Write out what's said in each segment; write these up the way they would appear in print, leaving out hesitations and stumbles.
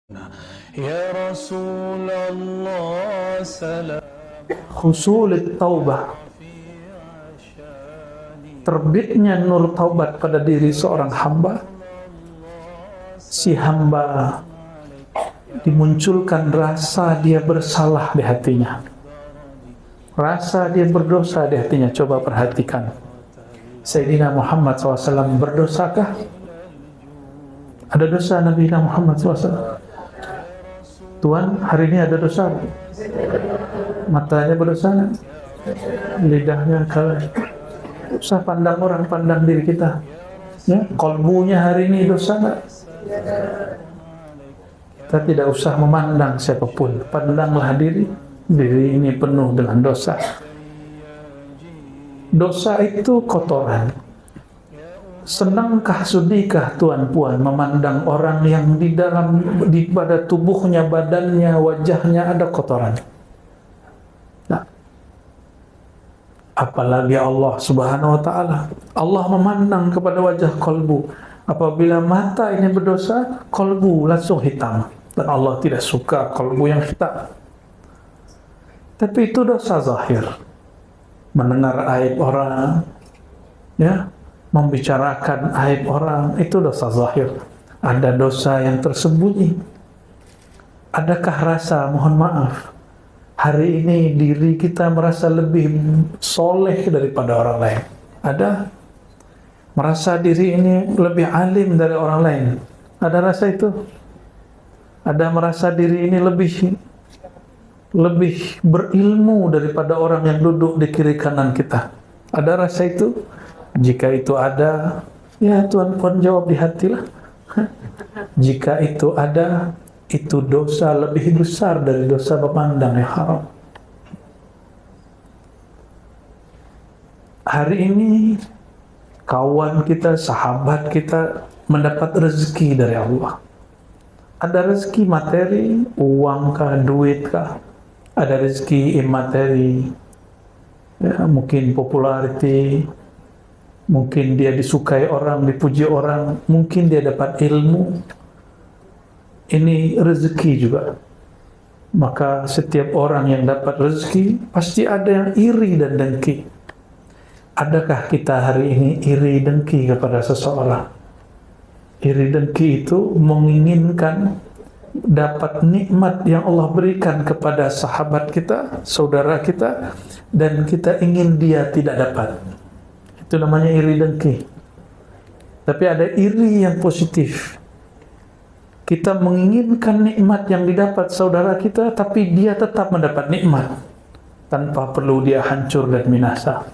Ya Rasulullah salam. Husulit taubah, terbitnya nur taubat pada diri seorang hamba. Si hamba dimunculkan rasa dia bersalah di hatinya, rasa dia berdosa di hatinya. Coba perhatikan, Sayyidina Muhammad SAW berdosakah? Ada dosa Nabi Muhammad SAW? Tuhan, hari ini ada dosa? Matanya berdosa, lidahnya kalau usah pandang orang, pandang diri kita. Ya, kolbunya hari ini dosa nggak? Kita tidak usah memandang siapapun, pandanglah diri ini penuh dengan dosa. Dosa itu kotoran. Senangkah, sudihkah Tuan Puan memandang orang yang di pada tubuhnya, badannya, wajahnya ada kotoran? Nah, apalagi Allah Subhanahu wa Ta'ala. Allah memandang kepada wajah kolbu. Apabila mata ini berdosa, kolbu langsung hitam. Dan Allah tidak suka kolbu yang hitam. Tapi itu dosa zahir. Mendengar aib orang, ya, membicarakan aib orang, itu dosa zahir. Ada dosa yang tersembunyi. Adakah rasa mohon maaf hari ini diri kita merasa lebih soleh daripada orang lain? Ada? Merasa diri ini lebih alim dari orang lain? Ada rasa itu? Ada merasa diri ini lebih berilmu daripada orang yang duduk di kiri kanan kita? Ada rasa itu? Jika itu ada, ya Tuhan Puan jawab di hatilah. Jika itu ada, itu dosa lebih besar dari dosa memandang yang haram. Hari ini kawan kita, sahabat kita mendapat rezeki dari Allah. Ada rezeki materi, uang kah, duit kah? Ada rezeki imateri, ya, mungkin popularity, mungkin dia disukai orang, dipuji orang, mungkin dia dapat ilmu. Ini rezeki juga. Maka setiap orang yang dapat rezeki pasti ada yang iri dan dengki. Adakah kita hari ini iri dengki kepada seseorang? Iri dengki itu menginginkan dapat nikmat yang Allah berikan kepada sahabat kita, saudara kita, dan kita ingin dia tidak dapat. Itu namanya iri dengki. Tapi ada iri yang positif. Kita menginginkan nikmat yang didapat saudara kita, tapi dia tetap mendapat nikmat tanpa perlu dia hancur dan binasa.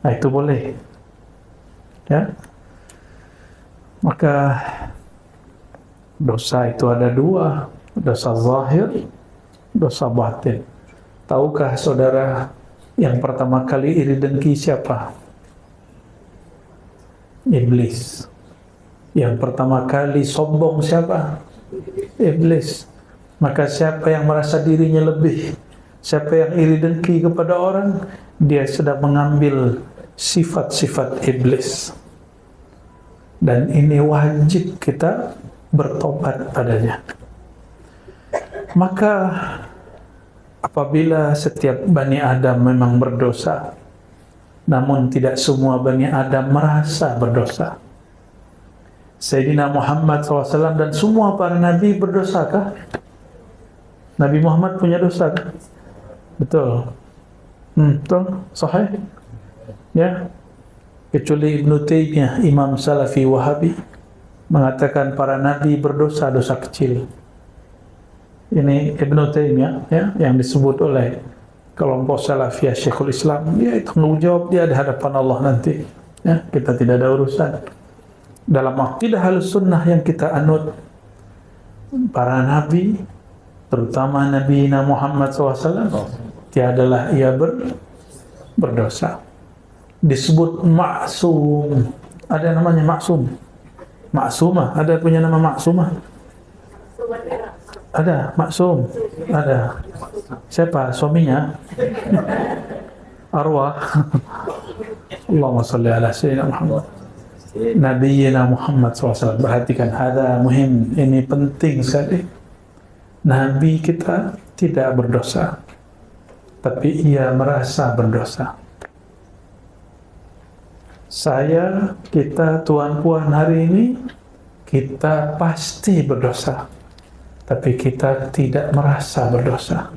Nah, itu boleh. Ya. Maka dosa itu ada dua, dosa zahir, dosa batin. Tahukah saudara yang pertama kali iri dengki siapa? Iblis. Yang pertama kali sombong siapa? Iblis. Maka siapa yang merasa dirinya lebih, siapa yang iri dengki kepada orang, dia sedang mengambil sifat-sifat iblis. Dan ini wajib kita bertobat padanya. Maka apabila setiap Bani Adam memang berdosa, namun tidak semua Bani Adam merasa berdosa. Sayyidina Muhammad SAW dan semua para nabi berdosakah? Nabi Muhammad punya dosa? Betul. Betul? Sahih? Ya. Kecuali Ibnu Taimiyah, Imam Salafi Wahabi, mengatakan para nabi berdosa dosa kecil. Ini Ibnu Taimiyah, ya, yang disebut oleh kelompok Salafiyah Syekhul Islam. Dia tanggung jawab dia di hadapan Allah nanti. Ya, kita tidak ada urusan. Dalam akidah Ahlussunnah yang kita anut, para nabi, terutama Nabi Muhammad SAW, tiadalah ia berdosa. Disebut maksum. Ada namanya maksum. Maksumah, ada punya nama maksumah? Ada, maksum. Ada. Siapa? Suaminya? Arwah. Allahumma salli ala Sayyidina Muhammad. Nabiyyina Muhammad SAW. Perhatikan, ada muhim, ini penting sekali. Nabi kita tidak berdosa, tapi ia merasa berdosa. Saya, kita, tuan-puan hari ini, kita pasti berdosa, tapi kita tidak merasa berdosa.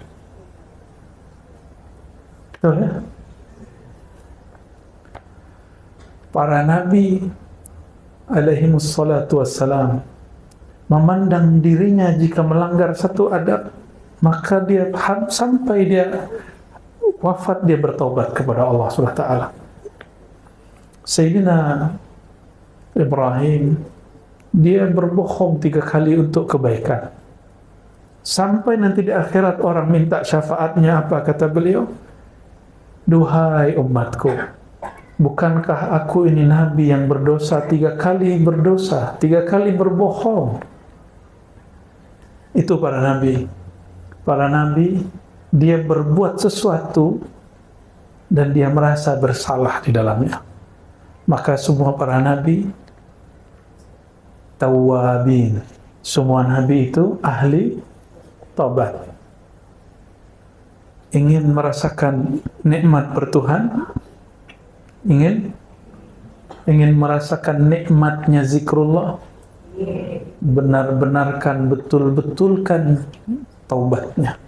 Betul ya? Para nabi alaihimus salatu wassalam memandang dirinya jika melanggar satu adab, maka dia sampai dia wafat dia bertaubat kepada Allah Subhanahu wa taala. Sayyidina Ibrahim, dia berbohong 3 kali untuk kebaikan. Sampai nanti di akhirat orang minta syafaatnya, apa kata beliau? Duhai umatku, bukankah aku ini nabi yang berdosa 3 kali berdosa, 3 kali berbohong? Itu para nabi. Para nabi, dia berbuat sesuatu dan dia merasa bersalah di dalamnya. Maka semua para nabi tawwabin. Semua nabi itu ahli taubat. Ingin merasakan nikmat bertuhan, ingin merasakan nikmatnya zikrullah, benar-benarkan, betul-betulkan taubatnya.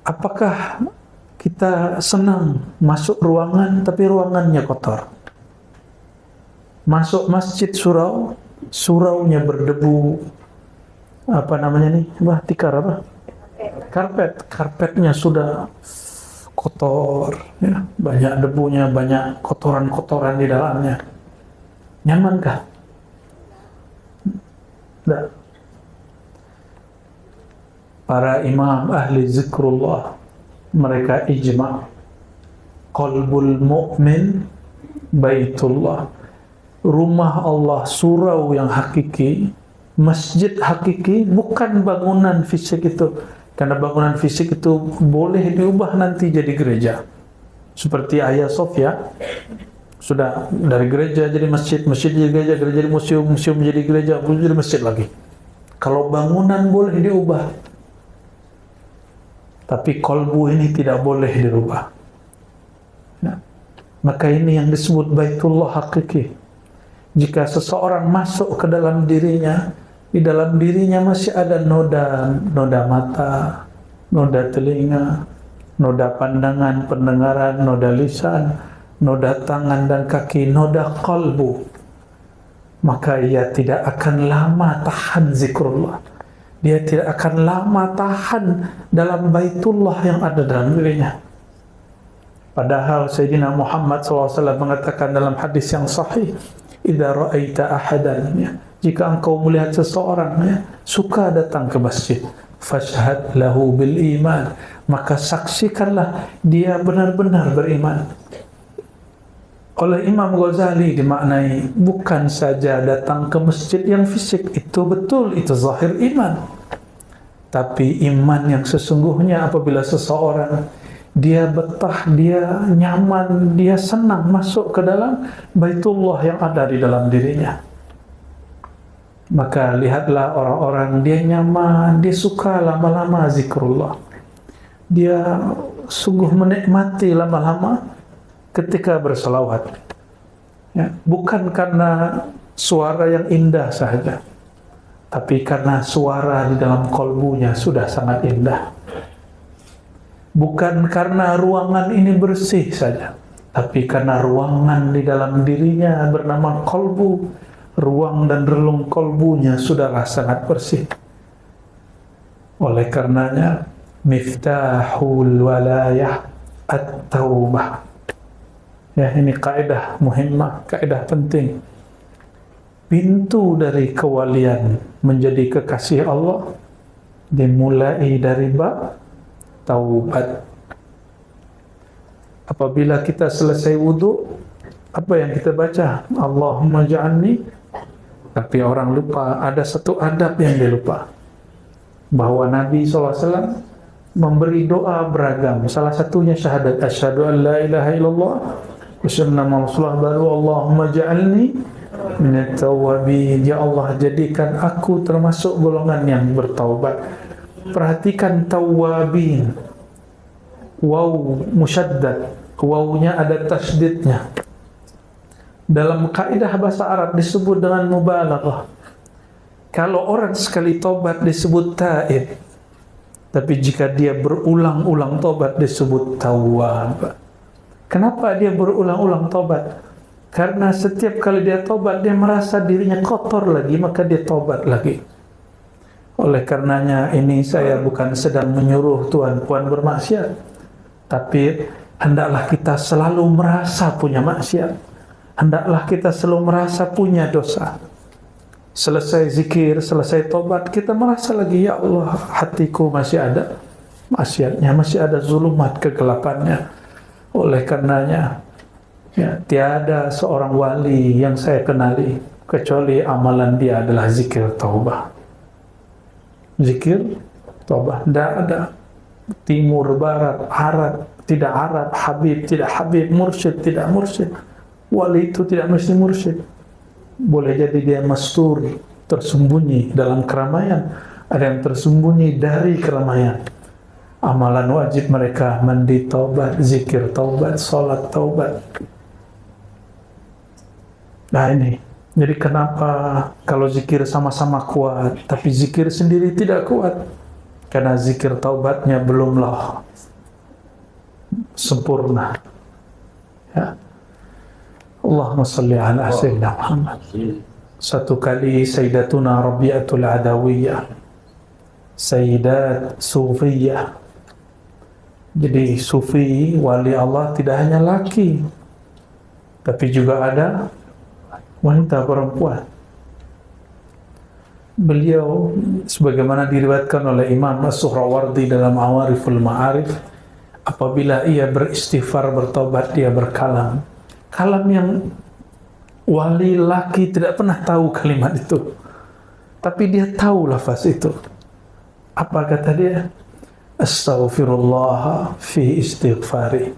Apakah kita senang masuk ruangan tapi ruangannya kotor? Masuk masjid surau, suraunya berdebu, apa namanya nih? Tikar apa? Karpetnya sudah kotor, ya, banyak debunya, banyak kotoran-kotoran di dalamnya. Nyamankah? Tidak. Para imam ahli zikrullah, mereka ijma' qalbul mu'min baitullah. Rumah Allah, surau yang hakiki, masjid hakiki, bukan bangunan fisik itu. Karena bangunan fisik itu boleh diubah nanti jadi gereja. Seperti Hagia Sophia, sudah dari gereja jadi masjid, masjid jadi gereja, gereja jadi museum, museum jadi gereja, jadi masjid lagi. Kalau bangunan boleh diubah, tapi kolbu ini tidak boleh dirubah. Nah, maka ini yang disebut baitullah hakiki. Jika seseorang masuk ke dalam dirinya, di dalam dirinya masih ada noda mata, noda telinga, noda pandangan, pendengaran, noda lisan, noda tangan dan kaki, noda kalbu, maka ia tidak akan lama tahan zikrullah. Dia tidak akan lama tahan dalam baitullah yang ada dalam dirinya. Padahal Sayyidina Muhammad SAW mengatakan dalam hadis yang sahih, idza ra'aita ahadan, ya, jika engkau melihat seseorang, ya, suka datang ke masjid, fashhad lahu bil iman, maka saksikanlah dia benar-benar beriman. Oleh Imam Ghazali dimaknai bukan saja datang ke masjid yang fisik, itu betul, itu zahir iman. Tapi iman yang sesungguhnya apabila seseorang dia betah, dia nyaman, dia senang masuk ke dalam baitullah yang ada di dalam dirinya. Maka lihatlah orang-orang dia nyaman, dia suka lama-lama zikrullah. Dia sungguh menikmati lama-lama ketika berselawat, ya, bukan karena suara yang indah saja, tapi karena suara di dalam kolbunya sudah sangat indah. Bukan karena ruangan ini bersih saja, tapi karena ruangan di dalam dirinya bernama kolbu, ruang dan relung kolbunya sudahlah sangat bersih. Oleh karenanya, miftahul walayah at-taubah. Ya, ini kaidah muhimmah, kaidah penting. Pintu dari kewalian menjadi kekasih Allah dimulai dari bab taubat. Apabila kita selesai wudu, apa yang kita baca? Allahumma ja'alni. Tapi orang lupa, ada satu adab yang dia lupa, bahwa Nabi SAW memberi doa beragam. Salah satunya syahadat asyhadu an la ilaha illallah Sunnah Rasulullah baru, Allahumma ja'alni minat tawabin. Ya Allah, jadikan aku termasuk golongan yang bertaubat. Perhatikan tawabin, waw musyaddad, wawnya ada tasydidnya. Dalam kaidah bahasa Arab disebut dengan mubalaghah. Kalau orang sekali tobat disebut taib, tapi jika dia berulang-ulang tobat disebut tawwab. Kenapa dia berulang-ulang tobat? Karena setiap kali dia tobat, dia merasa dirinya kotor lagi, maka dia tobat lagi. Oleh karenanya ini saya bukan sedang menyuruh tuan-puan bermaksiat, tapi hendaklah kita selalu merasa punya maksiat. Hendaklah kita selalu merasa punya dosa. Selesai zikir, selesai tobat, kita merasa lagi, ya Allah, hatiku masih ada maksiatnya, masih ada zulumat, kegelapannya. Oleh karenanya, ya, tiada seorang wali yang saya kenali kecuali amalan dia adalah zikir taubah. Zikir taubah, tidak ada timur, barat, Arab, tidak Arab, Habib, tidak Habib, mursyid, tidak mursyid. Wali itu tidak mesti mursyid. Boleh jadi dia masturi, tersembunyi dalam keramaian. Ada yang tersembunyi dari keramaian. Amalan wajib mereka mandi taubat, zikir taubat, sholat taubat. Nah ini, jadi kenapa kalau zikir sama-sama kuat, tapi zikir sendiri tidak kuat? Karena zikir taubatnya belumlah sempurna. Ya. Allahumma salli ala Sayyidina Muhammad. Satu kali Sayyidatuna Rabi'atul Adawiyah, Sayyidat Sufiyah. Jadi sufi, wali Allah tidak hanya laki, tapi juga ada wanita, perempuan. Beliau sebagaimana diriwayatkan oleh Imam As-Suhrawardi dalam Awariful Ma'arif, apabila ia beristighfar, bertobat, dia berkalam. Kalam yang wali laki tidak pernah tahu kalimat itu, tapi dia tahu lafaz itu. Apa kata dia? Astaghfirullah fi istighfari.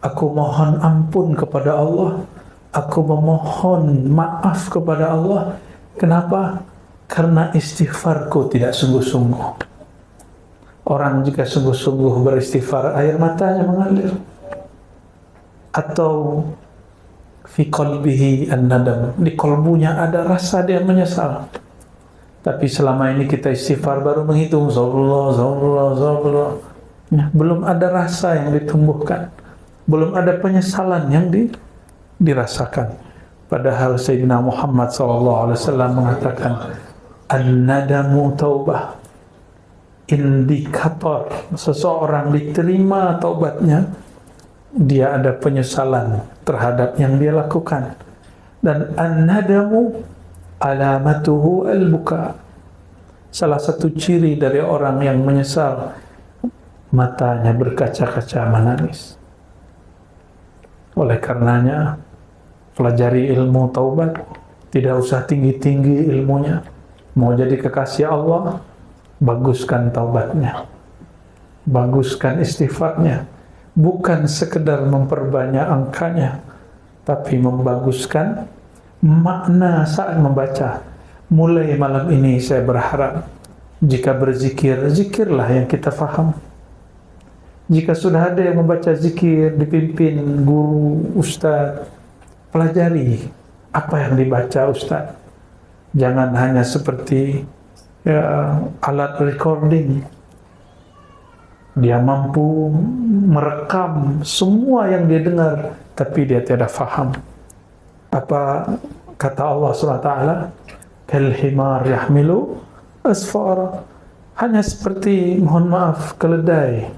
Aku mohon ampun kepada Allah, aku memohon maaf kepada Allah. Kenapa? Karena istighfarku tidak sungguh-sungguh. Orang jika sungguh-sungguh beristighfar, air matanya mengalir. Atau fi qalbihi an-nadam, di kolbunya ada rasa dia menyesal. Tapi selama ini kita istighfar baru menghitung Zaulullah. Ya, belum ada rasa yang ditumbuhkan, belum ada penyesalan yang dirasakan. Padahal Sayyidina Muhammad SAW mengatakan an-nadamu taubah, indikator seseorang diterima taubatnya, dia ada penyesalan terhadap yang dia lakukan. Dan an-nadamu alamatuhu al-buka, salah satu ciri dari orang yang menyesal, matanya berkaca-kaca menangis. Oleh karenanya, pelajari ilmu taubat, tidak usah tinggi-tinggi ilmunya. Mau jadi kekasih Allah, baguskan taubatnya, baguskan istighfarnya. Bukan sekedar memperbanyak angkanya, tapi membaguskan makna saat membaca. Mulai malam ini saya berharap, jika berzikir, zikirlah yang kita faham. Jika sudah ada yang membaca zikir, dipimpin guru, ustaz, pelajari apa yang dibaca ustaz. Jangan hanya seperti ya, alat recording. Dia mampu merekam semua yang dia dengar, tapi dia tidak faham. Apa kata Allah SWT? Kal himar yahmilu asfara. Hanya seperti, mohon maaf, keledai,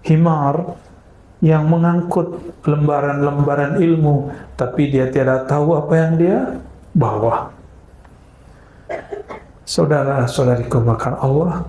himar yang mengangkut lembaran-lembaran ilmu, tapi dia tidak tahu apa yang dia bawa. Saudara-saudariku makan Allah,